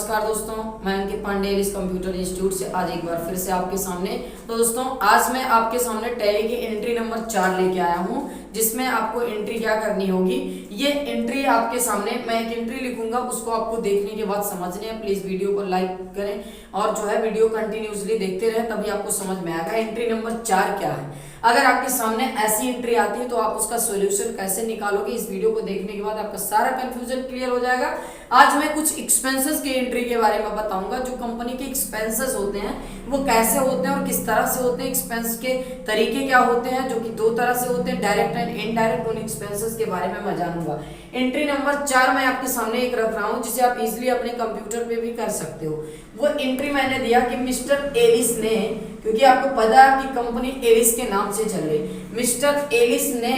नमस्कार दोस्तों, मैं अंकित पांडे इस कंप्यूटर इंस्टीट्यूट से आज एक बार फिर से आपके सामने। तो दोस्तों आज मैं आपके सामने टैली की एंट्री नंबर 4 लेके आया हूं, जिसमें आपको एंट्री क्या करनी होगी। ये एंट्री आपके सामने मैं एक एंट्री लिखूंगा, उसको आपको देखने के बाद समझनी है। प्लीज वीडियो को लाइक करें और जो है वीडियो कंटिन्यूसली देखते रहे, तभी आपको समझ में आएगा एंट्री नंबर 4 क्या है। अगर आपके सामने ऐसी एंट्री आती है तो आप उसका सॉल्यूशन कैसे निकालोगे, इस वीडियो को देखने के बाद आपका सारा कंफ्यूजन क्लियर हो जाएगा। आज मैं कुछ एक्सपेंसेस की एंट्री के बारे में बताऊंगा। जो कंपनी के एक्सपेंसेस होते हैं वो कैसे होते हैं और किस तरह से होते हैं, एक्सपेंस के तरीके क्या होते हैं, जो कि दो तरह से होते हैं, डायरेक्ट एंड इनडायरेक्ट। उन एक्सपेंसेस के बारे में मैं जानूंगा। एंट्री नंबर 4 मैं आपके सामने एक रख रहा हूं, जिसे आप इजिली अपने कंप्यूटर पे भी कर सकते हो। वो एंट्री मैंने दिया कि मिस्टर एलिस ने, क्योंकि आपको पता है कि कंपनी एलिस के नाम से चल रही, मिस्टर एलिस ने,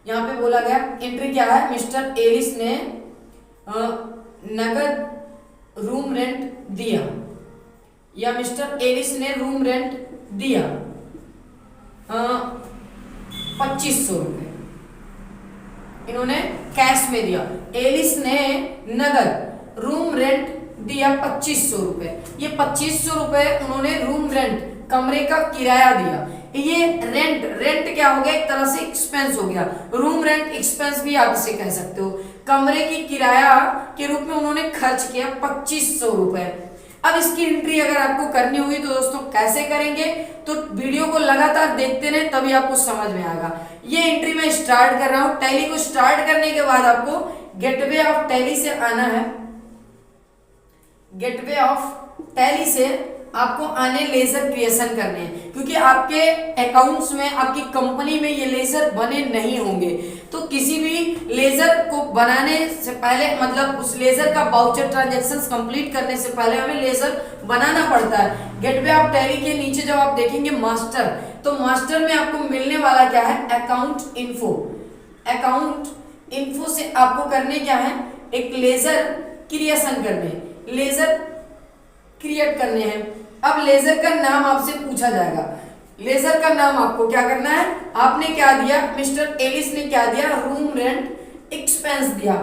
यहाँ पे बोला गया एंट्री क्या है, मिस्टर एलिस ने नगद रूम रेंट दिया, या मिस्टर एलिस ने रूम रेंट दिया 2500 रुपए, इन्होंने कैश में दिया। एलिस ने नगद रूम रेंट दिया 2500 रुपए। ये 2500 रुपए उन्होंने रूम रेंट, कमरे का किराया दिया। ये रेंट क्या हो गया, एक तरह से एक्सपेंस हो गया। रूम रेंट एक्सपेंस भी आप इसे कह सकते हो। कमरे की किराया के रूप में उन्होंने खर्च किया 2500 रुपए। अब इसकी एंट्री अगर आपको करनी होगी तो दोस्तों कैसे करेंगे, तो वीडियो को लगातार देखते रहे, तभी आपको समझ में आएगा। ये एंट्री मैं स्टार्ट कर रहा हूं। टैली को स्टार्ट करने के बाद आपको गेटवे ऑफ टैली से आना है। गेटवे ऑफ टैली से आपको आने लेजर क्रिएशन करने हैं, क्योंकि आपके अकाउंट्स में, आपकी कंपनी में ये लेजर बने नहीं होंगे। तो किसी भी लेजर को बनाने से पहले, मतलब उस लेजर का वाउचर ट्रांजैक्शंस कंप्लीट करने से पहले हमें लेजर बनाना पड़ता है। गेटवे ऑफ टैली के नीचे जब आप देखेंगे मास्टर, तो मास्टर में आपको मिलने वाला क्या है, अकाउंट इन्फो। अकाउंट इन्फो से आपको करने क्या है, एक लेजर क्रिएशन करने, लेजर क्रिएट करने हैं। अब लेजर का नाम आपसे पूछा जाएगा। लेजर का नाम आपको क्या करना है, आपने क्या दिया, मिस्टर एलिस ने क्या दिया, रूम रेंट एक्सपेंस दिया,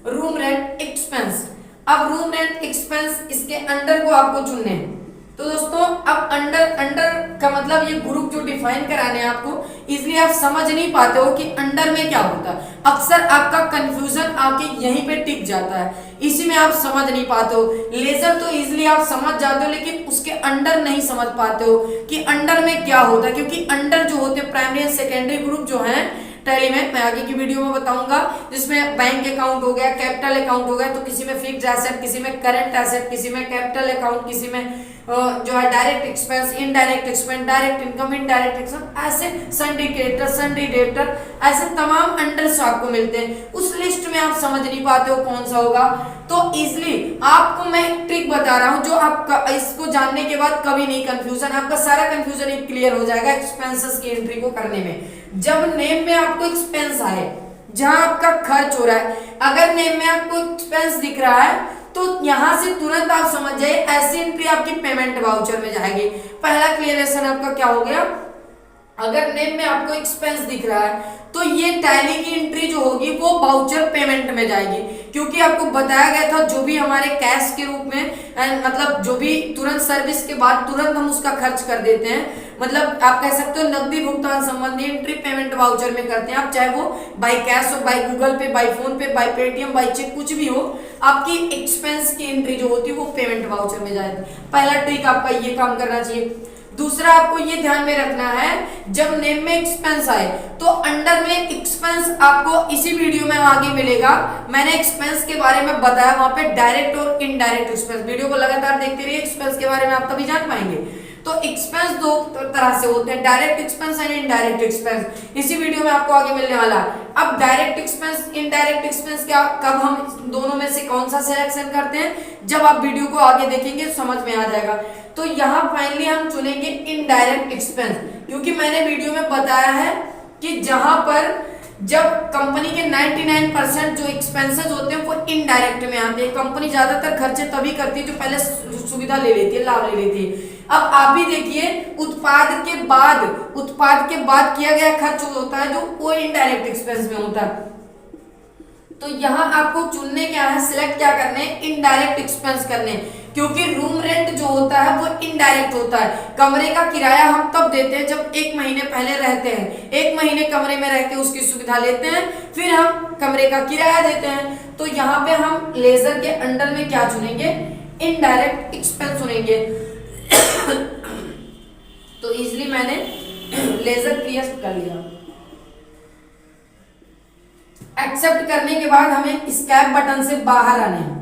रूम रेंट एक्सपेंस। अब रूम रेंट एक्सपेंस, इसके अंडर को आपको चुनने हैं। तो दोस्तों अब अंडर का मतलब ये ग्रुप जो डिफाइन कराने हैं आपको, इसलिए आप समझ नहीं पाते हो कि अंडर में क्या होता है। अक्सर आपका कंफ्यूजन आके यहीं पे टिक जाता है, इसी में आप समझ नहीं पाते हो। लेजर तो इजिली आप समझ जाते हो, लेकिन उसके अंडर नहीं समझ पाते हो कि अंडर में क्या होता है, क्योंकि अंडर जो होते हैं प्राइमरी एंड सेकेंडरी ग्रुप जो है टैली में, मैं आगे की वीडियो में बताऊंगा, जिसमें बैंक अकाउंट हो गया, कैपिटल अकाउंट हो गया, तो किसी में फिक्स्ड एसेट, किसी में करंट एसेट, किसी में कैपिटल अकाउंट, किसी में जो है direct expense, indirect expense, direct income, indirect expense, ऐसे सन्डी क्रेडिटर, सन्डी डेबिटर, ऐसे तमाम अंडर्स आपको मिलते हैं। उस लिस्ट में आप समझ नहीं पाते हो कौन सा होगा, तो इजिली आपको मैं एक ट्रिक बता रहा हूं, जो आपका इसको जानने के बाद कभी नहीं कंफ्यूजन, आपका सारा कंफ्यूजन एक क्लियर हो जाएगा एक्सपेंसेस की एंट्री को करने में। जब नेम में आपको एक्सपेंस आए, जहां आपका खर्च हो रहा है, अगर नेम में आपको एक्सपेंस दिख रहा है तो यहां से तुरंत आप समझ जाइए ऐसी एंट्री आपकी पेमेंट वाउचर में जाएगी। पहला क्लियरेशन आपका क्या हो गया, अगर नेम में आपको एक्सपेंस दिख रहा है तो ये टैली की एंट्री जो होगी वो वाउचर पेमेंट में जाएगी, क्योंकि आपको बताया गया था जो भी हमारे कैश के रूप में, मतलब जो भी तुरंत सर्विस के बाद तुरंत हम उसका खर्च कर देते हैं, मतलब आप कह सकते हो नकदी भुगतान संबंधी एंट्री पेमेंट वाउचर में करते हैं आप, चाहे वो बाय कैश हो, बाय गूगल पे, बाय फोन पे, बाय पेटीएम, बाय चेक, कुछ भी हो, आपकी एक्सपेंस की एंट्री जो होती है वो पेमेंट वाउचर में जाएगी। पहला ट्रिक आपका ये काम करना चाहिए। दूसरा आपको ये ध्यान में रखना है, जब नेम में एक्सपेंस आए तो अंडर में एक्सपेंस आपको इसी वीडियो में आगे मिलेगा। मैंने एक्सपेंस के बारे में बताया, वहां पे डायरेक्ट और इनडायरेक्ट एक्सपेंस, वीडियो को लगातार देखते रहिए, एक्सपेंस के बारे में आप तभी जान पाएंगे। तो एक्सपेंस दो तरह से होते हैं, direct expense and indirect expense, इसी वीडियो में आपको आगे मिलने वाला है। अब डायरेक्ट एक्सपेंस, इनडायरेक्ट एक्सपेंस क्या, कब हम दोनों में से कौन सा सिलेक्शन करते हैं, जब आप वीडियो को आगे देखेंगे समझ में आ जाएगा। तो यहाँ फाइनली हम चुनेंगे इनडायरेक्ट एक्सपेंस, क्योंकि मैंने वीडियो में बताया है कि जहां पर जब कंपनी के 99% जो एक्सपेंसेस होते हैं वो इनडायरेक्ट में आते हैं। कंपनी ज्यादातर खर्चे तभी करती है जो पहले सुविधा ले लेती है, लाभ ले लेती है। अब आप भी देखिए, उत्पाद के बाद किया गया खर्च होता है जो वो इनडायरेक्ट एक्सपेंस में होता है। तो यहाँ आपको चुनने क्या है, सिलेक्ट क्या करने हैं, इनडायरेक्ट एक्सपेंस करने हैं, क्योंकि रूम रेंट जो होता है वो इनडायरेक्ट होता है। कमरे का किराया हम तब देते हैं जब 1 महीने पहले रहते हैं, 1 महीने कमरे में रह के उसकी सुविधा लेते हैं, फिर हम कमरे का किराया देते हैं। तो यहाँ पे हम लेजर के अंडर में क्या चुनेंगे, इनडायरेक्ट एक्सपेंस चुनेंगे। तो इजिली मैंने लेजर क्लियर कर लिया। एक्सेप्ट करने के बाद हमें स्कैप बटन से बाहर आने हैं।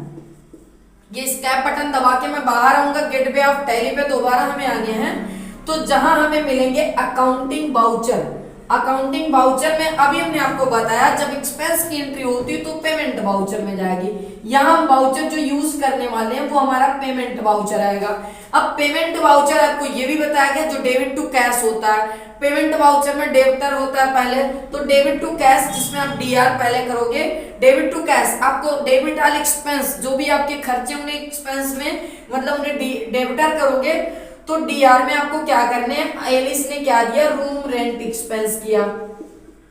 ये स्कैप बटन दबा के मैं बाहर आऊंगा, गेटवे ऑफ टैली पे दोबारा हमें आने हैं। तो जहां हमें मिलेंगे अकाउंटिंग वाउचर। अकाउंटिंग वाउचर में अभी हमने आपको बताया जब एक्सपेंस की एंट्री होती है तो पेमेंट वाउचर में जाएगी। यहाँ हम वाउचर जो यूज करने वाले हैं वो हमारा पेमेंट वाउचर आएगा। अब पेमेंट वाउचर आपको ये भी बताया गया जो डेबिट टू कैश होता है। पेमेंट वाउचर में डेबिटर होता है पहले, तो डेबिट टू कैश जिसमें आप डीआर पहले करोगे। डेबिट टू कैश आपको डेबिट वाले एक्सपेंस जो भी आपके खर्चे होंगे एक्सपेंस में, मतलब उन्हें डेबिटर करोगे तो डीआर में आपको क्या करने हैं, एलिस ने क्या दिया, रूम रेंट एक्सपेंस किया।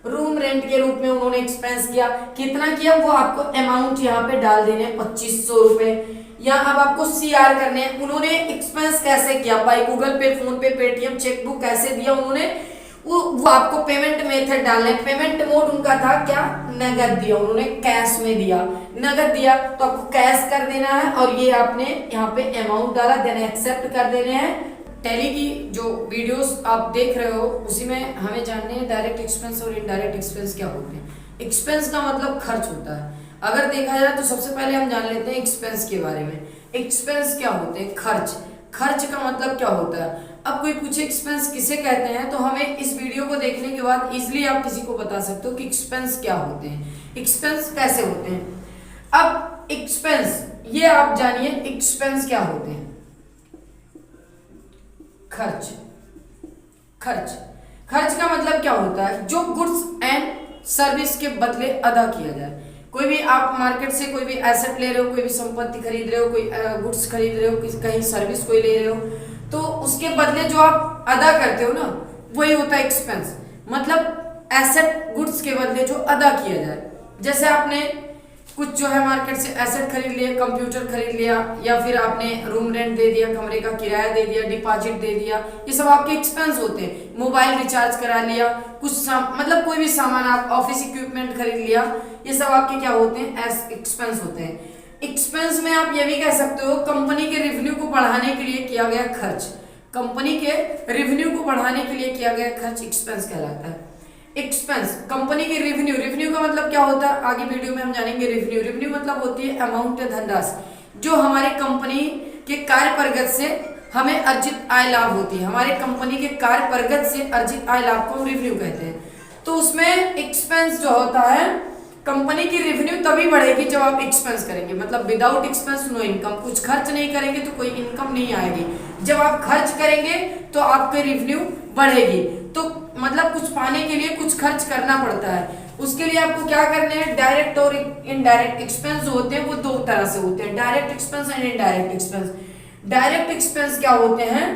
रूम रेंट के रूप में उन्होंने एक्सपेंस किया। कितना किया वो आपको अमाउंट यहाँ पे डाल देने 2500 रुपए। यहाँ अब आपको सीआर करने हैं। उन्होंने एक्सपेंस कैसे किया, बाय गूगल पे, फोन पे, पेटीएम, चेकबुक कैसे दिया उन्होंने, वो आपको पेमेंट मेथड डालने। पेमेंट मोड उनका था क्या, नगद दिया उन्होंने, कैश में दिया। नगद दिया तो आपको कैश कर देना है और ये आपने यहाँ पे अमाउंट डाला, देन एक्सेप्ट कर देने हैं। टैली की जो वीडियोस आप देख रहे हो उसी में हमें जानने हैं डायरेक्ट एक्सपेंस और इनडायरेक्ट एक्सपेंस क्या होते हैं। एक्सपेंस का मतलब खर्च होता है। अगर देखा जाए तो सबसे पहले हम जान लेते हैं एक्सपेंस के बारे में। एक्सपेंस क्या होते हैं, खर्च। खर्च का मतलब क्या होता है। अब कोई पूछे एक्सपेंस किसे कहते हैं तो हमें इस वीडियो को देखने के बाद इजीली आप किसी को बता सकते हो कि एक्सपेंस क्या होते हैं, एक्सपेंस कैसे होते हैं। अब एक्सपेंस ये आप जानिए, एक्सपेंस क्या होते हैं। खर्च। खर्च खर्च का मतलब क्या होता है, जो गुड्स एंड सर्विस के बदले अदा किया जाए। कोई भी आप मार्केट से कोई भी एसेट ले रहे हो, कोई भी संपत्ति खरीद रहे हो, कोई गुड्स खरीद रहे हो, कहीं सर्विस कोई ले रहे हो, तो उसके बदले जो आप अदा करते हो ना वही होता है एक्सपेंस। मतलब एसेट गुड्स के बदले जो अदा किया जाए। जैसे आपने कुछ जो है मार्केट से एसेट खरीद लिया, कंप्यूटर खरीद लिया, या फिर आपने रूम रेंट दे दिया, कमरे का किराया दे दिया, डिपॉजिट दे दिया, ये सब आपके एक्सपेंस होते हैं। मोबाइल रिचार्ज करा लिया, कुछ मतलब कोई भी सामान आप ऑफिस इक्विपमेंट खरीद लिया, ये सब आपके क्या होते हैं, एक्सपेंस होते हैं। एक्सपेंस में आप ये भी कह सकते हो कंपनी के रेवेन्यू को बढ़ाने के लिए किया गया खर्च। कंपनी के रेवेन्यू को बढ़ाने के लिए किया गया खर्च एक्सपेंस कहलाता है। एक्सपेंस कंपनी की रेवेन्यू, रेवेन्यू का मतलब क्या होता है आगे वीडियो में हम जानेंगे। रेवेन्यू, रेवेन्यू मतलब होती है अमाउंट या धनराशि जो हमारे कंपनी के कार्य परगत से हमें अर्जित आय लाभ होती है। हमारे कंपनी के कार्य परगत से अर्जित आय लाभ को हम रेवेन्यू कहते हैं। तो उसमें एक्सपेंस जो होता है, कंपनी की रेवेन्यू तभी बढ़ेगी जब आप एक्सपेंस करेंगे, मतलब विदाउट एक्सपेंस नो इनकम। कुछ खर्च नहीं करेंगे तो कोई इनकम नहीं आएगी। जब आप खर्च करेंगे तो आपकी रेवेन्यू बढ़ेगी। तो मतलब कुछ पाने के लिए कुछ खर्च करना पड़ता है। उसके लिए आपको क्या करने हैं, डायरेक्ट और इनडायरेक्ट एक्सपेंस जो होते हैं वो दो तरह से होते हैं, direct expense and indirect expense. Direct expense क्या होते हैं,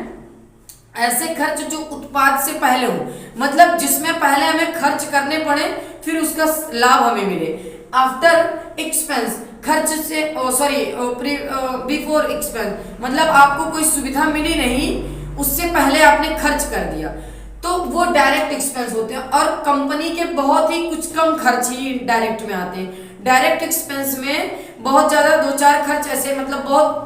ऐसे खर्च जो उत्पाद से पहले हो, मतलब जिसमें पहले हमें खर्च करने पड़े फिर उसका लाभ हमें मिले। आफ्टर एक्सपेंस खर्च से बिफोर एक्सपेंस, मतलब आपको कोई सुविधा मिली नहीं, उससे पहले आपने खर्च कर दिया, तो वो डायरेक्ट एक्सपेंस होते हैं। और कंपनी के बहुत ही कुछ कम खर्च ही डायरेक्ट में आते हैं। डायरेक्ट एक्सपेंस में बहुत ज्यादा 2-4 खर्च ऐसे, मतलब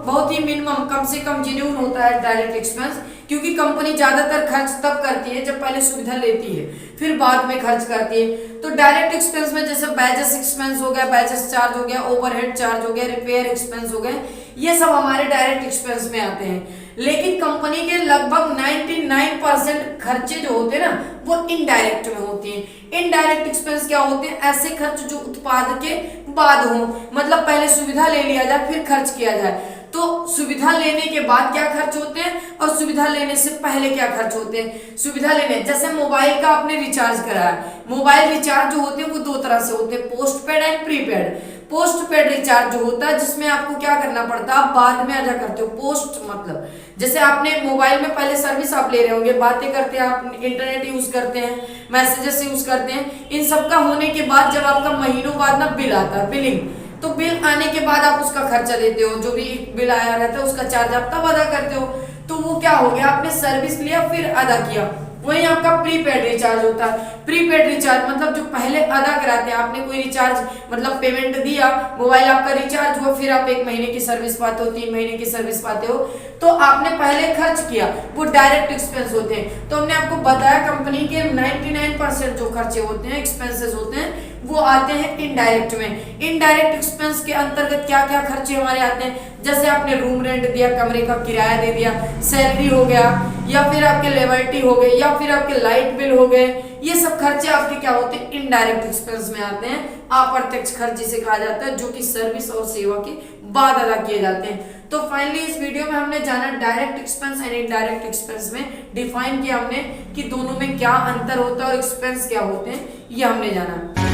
बहुत ही मिनिमम, कम से कम जेन्युइन होता है डायरेक्ट एक्सपेंस, क्योंकि कंपनी ज्यादातर खर्च तब करती है जब पहले सुविधा लेती है, फिर बाद में खर्च करती है। तो डायरेक्ट एक्सपेंस में जैसे बैजेस एक्सपेंस हो गया, बैजेस चार्ज हो गया, ओवरहेड चार्ज हो गया, रिपेयर एक्सपेंस हो गए, ये सब हमारे डायरेक्ट एक्सपेंस में आते हैं। लेकिन कंपनी के लगभग 99% खर्चे जो होते हैं ना वो इनडायरेक्ट में होते हैं। इनडायरेक्ट एक्सपेंस क्या होते हैं, ऐसे खर्च जो उत्पाद के बाद हो, मतलब पहले सुविधा ले लिया जाए फिर खर्च किया जाए। तो सुविधा लेने के बाद क्या खर्च होते हैं और सुविधा लेने से पहले क्या खर्च होते हैं। सुविधा लेने, जैसे मोबाइल का आपने रिचार्ज कराया, मोबाइल रिचार्ज जो होते हैं वो दो तरह से होते हैं, post paid and prepaid. Post paid recharge जो होता है जिसमें आपको क्या करना पड़ता है, आप बाद में अदा करते हो। पोस्ट मतलब जैसे आपने मोबाइल में पहले सर्विस आप ले रहे होंगे, बातें करते हैं आप, इंटरनेट यूज करते हैं, मैसेजेस यूज करते हैं, इन सब का होने के बाद जब आपका महीनों बाद ना बिल आता है, बिलिंग, तो बिल आने के बाद आप उसका खर्चा देते हो, जो भी बिल आया रहता है उसका चार्ज आप तब अदा करते हो। तो वो क्या हो गया, आपने सर्विस लिया फिर अदा किया। वही आपका प्रीपेड रिचार्ज होता है। प्रीपेड रिचार्ज मतलब जो पहले अदा कराते हैं, आपने कोई रिचार्ज मतलब पेमेंट दिया, मोबाइल आपका रिचार्ज हुआ, फिर आप 1 महीने की सर्विस पाते हो, 3 महीने की सर्विस पाते हो, तो आपने पहले खर्च किया, वो डायरेक्ट एक्सपेंस होते हैं। तो हमने आपको बताया कंपनी के 99% जो खर्चे होते हैं, एक्सपेंसेस होते हैं, वो आते हैं इनडायरेक्ट में। इनडायरेक्ट एक्सपेंस के अंतर्गत क्या क्या खर्चे हमारे आते हैं, जैसे आपने रूम रेंट दिया, कमरे का किराया दे दिया, सैलरी हो गया, या फिर आपके लेबर्टी हो गए, या फिर आपके लाइट बिल हो गए, ये सब खर्चे आपके क्या होते हैं, इनडायरेक्ट एक्सपेंस में आते हैं। अप्रत्यक्ष खर्च जिसे कहा जाता है, जो कि सर्विस और सेवा के बाद अदा किए जाते हैं। तो फाइनली इस वीडियो में हमने जाना direct expense and indirect expense में डिफाइन किया हमने कि दोनों में क्या अंतर होता है और एक्सपेंस क्या होते हैं, ये हमने जाना।